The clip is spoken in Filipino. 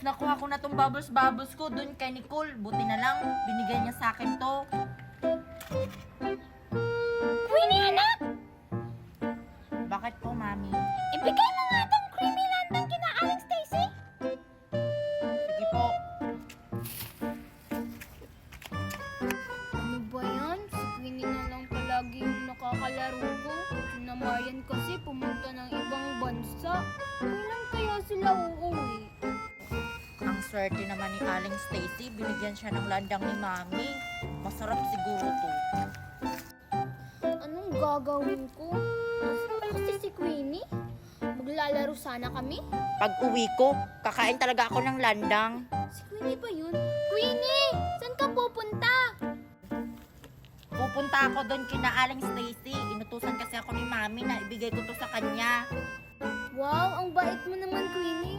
Guys, nakuha ko na tong bubbles ko dun kay Nicole. Buti na lang, binigay niya sa akin to. Queenie, anak! Bakit po, Mami? Ibigay mo nga tong creamy lantern kina Aling Stacy. Sige po. Ano ba yan? Si Queenie na lang palagi yung nakakalaro ko. Na Marian kasi pumunta ng ibang bansa. Kailan kaya sila uuwi? Ang swerte naman ni Aling Stacy, binigyan siya ng landang ni Mami. Masarap siguro to. Anong gagawin ko? Nasaan ba kasi si Queenie? Maglalaro sana kami? Pag uwi ko, kakain talaga ako ng landang. Si Queenie ba yun? Queenie! Saan ka pupunta? Pupunta ako doon kina Aling Stacy. Inutusan kasi ako ni Mami na ibigay ko to sa kanya. Wow, ang bait mo naman, Queenie.